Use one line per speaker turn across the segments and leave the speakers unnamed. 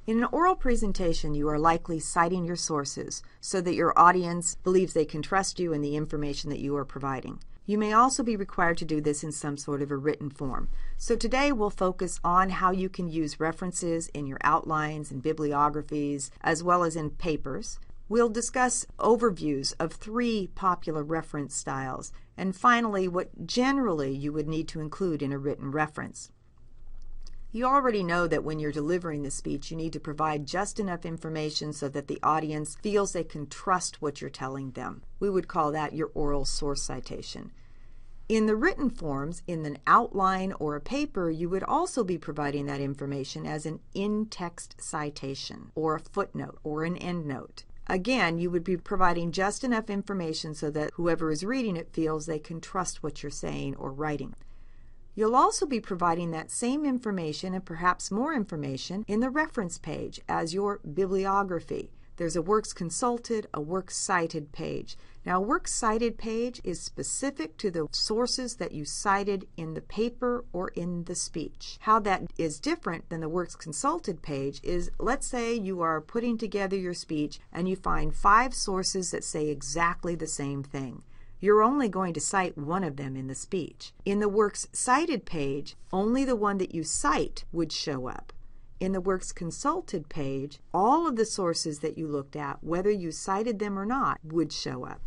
In an oral presentation, you are likely citing your sources so that your audience believes they can trust you in the information that you are providing. You may also be required to do this in some sort of a written form. So today we'll focus on how you can use references in your outlines and bibliographies as well as in papers. We'll discuss overviews of 3 popular reference styles, and finally what generally you would need to include in a written reference. You already know that when you're delivering the speech, you need to provide just enough information so that the audience feels they can trust what you're telling them. We would call that your oral source citation. In the written forms, in an outline or a paper, you would also be providing that information as an in-text citation, or a footnote, or an endnote. Again, you would be providing just enough information so that whoever is reading it feels they can trust what you're saying or writing. You'll also be providing that same information and perhaps more information in the reference page as your bibliography. There's a works consulted, a works cited page. Now, a works cited page is specific to the sources that you cited in the paper or in the speech. How that is different than the works consulted page is, let's say you are putting together your speech and you find 5 sources that say exactly the same thing. You're only going to cite one of them in the speech. In the works cited page, only the one that you cite would show up. In the works consulted page, all of the sources that you looked at, whether you cited them or not, would show up.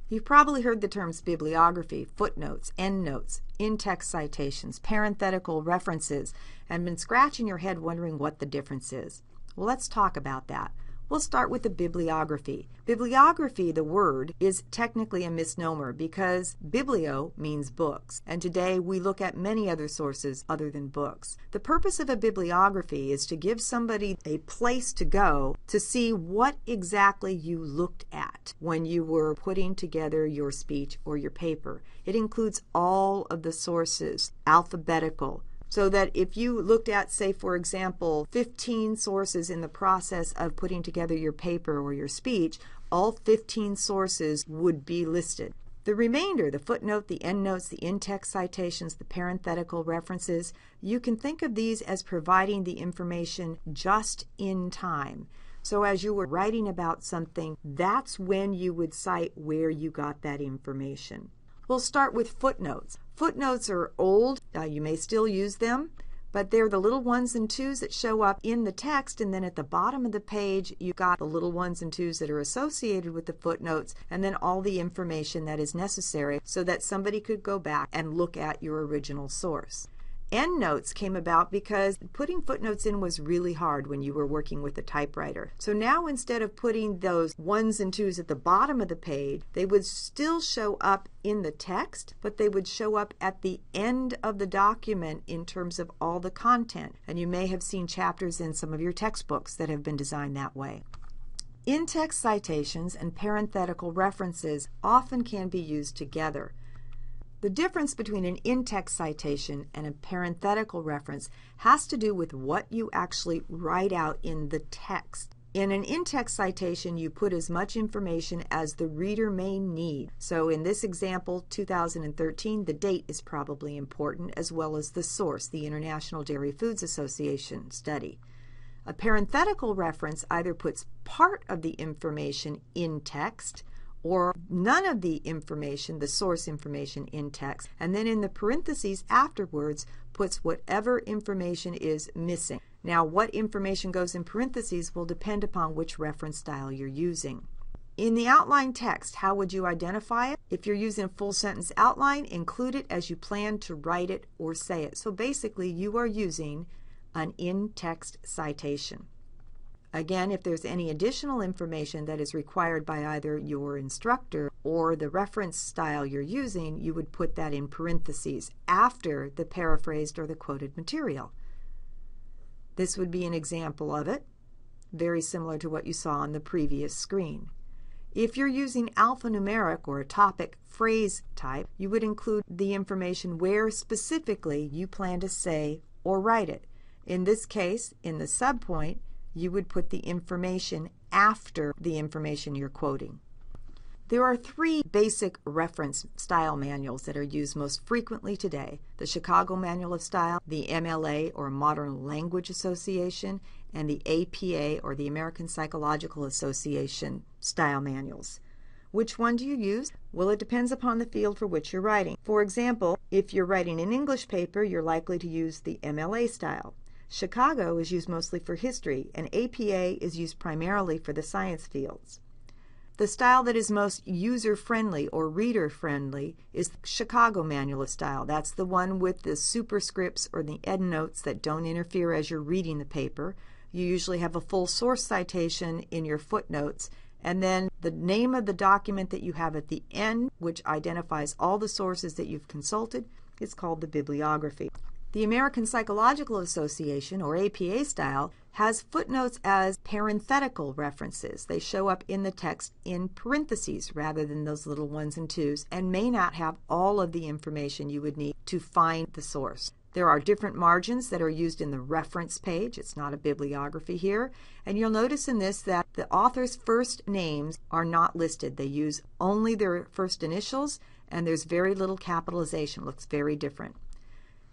You've probably heard the terms bibliography, footnotes, endnotes, in-text citations, parenthetical references, and been scratching your head wondering what the difference is. Well, let's talk about that. We'll start with the bibliography. Bibliography, the word, is technically a misnomer because biblio means books, and today we look at many other sources other than books. The purpose of a bibliography is to give somebody a place to go to see what exactly you looked at when you were putting together your speech or your paper. It includes all of the sources, alphabetical, so that if you looked at, say, for example, 15 sources in the process of putting together your paper or your speech, all 15 sources would be listed. The remainder, the footnote, the endnotes, the in-text citations, the parenthetical references, you can think of these as providing the information just in time. So as you were writing about something, that's when you would cite where you got that information. We'll start with footnotes. Footnotes are old. You may still use them, but they're the little 1s and 2s that show up in the text, and then at the bottom of the page you've got the little 1s and 2s that are associated with the footnotes, and then all the information that is necessary so that somebody could go back and look at your original source. Endnotes came about because putting footnotes in was really hard when you were working with a typewriter. So now instead of putting those 1s and 2s at the bottom of the page, they would still show up in the text, but they would show up at the end of the document in terms of all the content. And you may have seen chapters in some of your textbooks that have been designed that way. In-text citations and parenthetical references often can be used together. The difference between an in-text citation and a parenthetical reference has to do with what you actually write out in the text. In an in-text citation, you put as much information as the reader may need. So in this example, 2013, the date is probably important, as well as the source, the International Dairy Foods Association study. A parenthetical reference either puts part of the information in text or none of the information, the source information, in text, and then in the parentheses afterwards puts whatever information is missing. Now, what information goes in parentheses will depend upon which reference style you're using. In the outline text, how would you identify it? If you're using a full sentence outline, include it as you plan to write it or say it. So basically, you are using an in-text citation. Again, if there's any additional information that is required by either your instructor or the reference style you're using, you would put that in parentheses after the paraphrased or the quoted material. This would be an example of it, very similar to what you saw on the previous screen. If you're using alphanumeric or a topic phrase type, you would include the information where specifically you plan to say or write it. In this case, in the subpoint, you would put the information after the information you're quoting. There are three basic reference style manuals that are used most frequently today: the Chicago Manual of Style, the MLA or Modern Language Association, and the APA or the American Psychological Association style manuals. Which one do you use? Well, it depends upon the field for which you're writing. For example, if you're writing an English paper, you're likely to use the MLA style. Chicago is used mostly for history, and APA is used primarily for the science fields. The style that is most user-friendly or reader-friendly is the Chicago Manual of Style. That's the one with the superscripts or the endnotes that don't interfere as you're reading the paper. You usually have a full source citation in your footnotes, and then the name of the document that you have at the end, which identifies all the sources that you've consulted, is called the bibliography. The American Psychological Association, or APA style, has footnotes as parenthetical references. They show up in the text in parentheses rather than those little ones and twos, and may not have all of the information you would need to find the source. There are different margins that are used in the reference page. It's not a bibliography here. And you'll notice in this that the author's first names are not listed. They use only their first initials, and there's very little capitalization. It looks very different.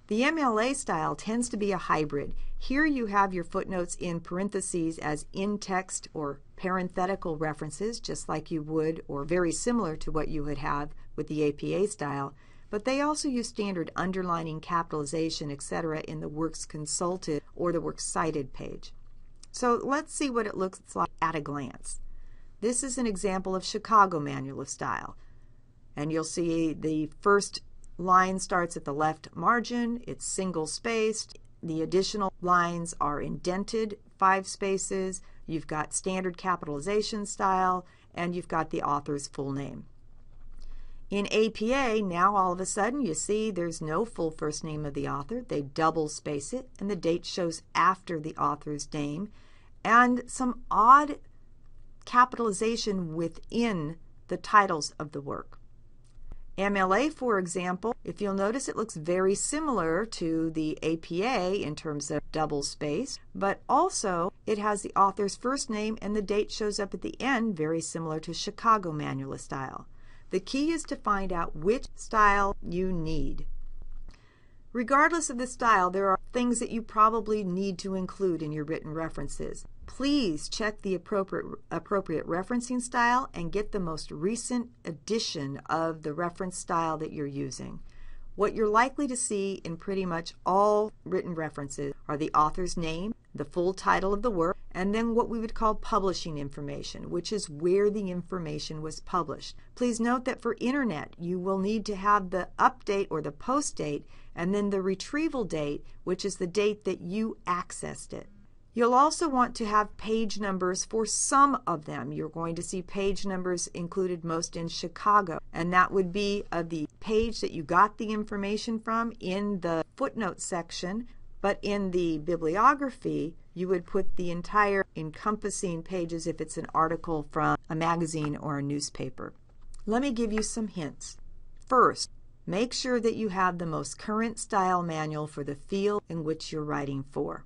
The MLA style tends to be a hybrid. Here you have your footnotes in parentheses as in-text or parenthetical references, just like you would, or very similar to what you would have with the APA style, but they also use standard underlining, capitalization, etc. in the works consulted or the works cited page. So let's see what it looks like at a glance. This is an example of Chicago Manual of Style, and you'll see the first line starts at the left margin. It's single-spaced. The additional lines are indented 5 spaces. You've got standard capitalization style, and you've got the author's full name. In APA, now all of a sudden you see there's no full first name of the author. They double space it, and the date shows after the author's name, and some odd capitalization within the titles of the work. MLA, for example, if you'll notice, it looks very similar to the APA in terms of double space, but also it has the author's first name and the date shows up at the end, very similar to Chicago Manual of Style. The key is to find out which style you need. Regardless of the style, there are things that you probably need to include in your written references. Please check the appropriate referencing style and get the most recent edition of the reference style that you're using. What you're likely to see in pretty much all written references are the author's name, the full title of the work, and then what we would call publishing information, which is where the information was published. Please note that for internet, you will need to have the update or the post date, and then the retrieval date, which is the date that you accessed it. You'll also want to have page numbers for some of them. You're going to see page numbers included most in Chicago, and that would be of the page that you got the information from in the footnote section, but in the bibliography, you would put the entire encompassing pages if it's an article from a magazine or a newspaper. Let me give you some hints. First, make sure that you have the most current style manual for the field in which you're writing for.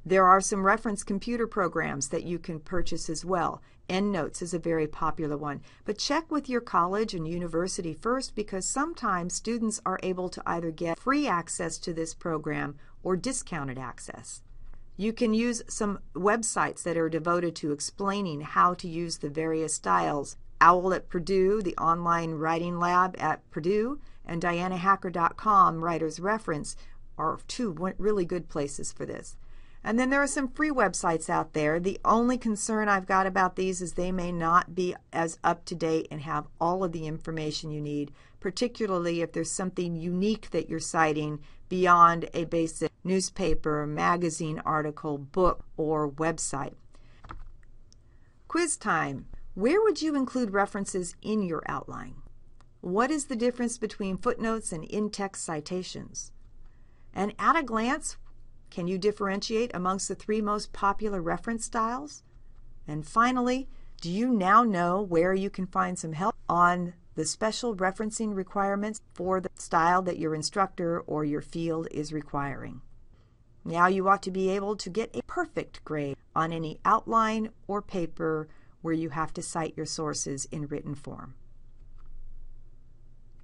There are some reference computer programs that you can purchase as well. EndNotes is a very popular one. But check with your college and university first, because sometimes students are able to either get free access to this program or discounted access. You can use some websites that are devoted to explaining how to use the various styles. OWL at Purdue, the online writing lab at Purdue, and DianaHacker.com, Writer's Reference, are two really good places for this. And then there are some free websites out there. The only concern I've got about these is they may not be as up to date and have all of the information you need, particularly if there's something unique that you're citing beyond a basic newspaper, magazine article, book, or website. Quiz time. Where would you include references in your outline? What is the difference between footnotes and in-text citations? And at a glance, can you differentiate amongst the 3 most popular reference styles? And finally, do you now know where you can find some help on the special referencing requirements for the style that your instructor or your field is requiring? Now you ought to be able to get a perfect grade on any outline or paper where you have to cite your sources in written form.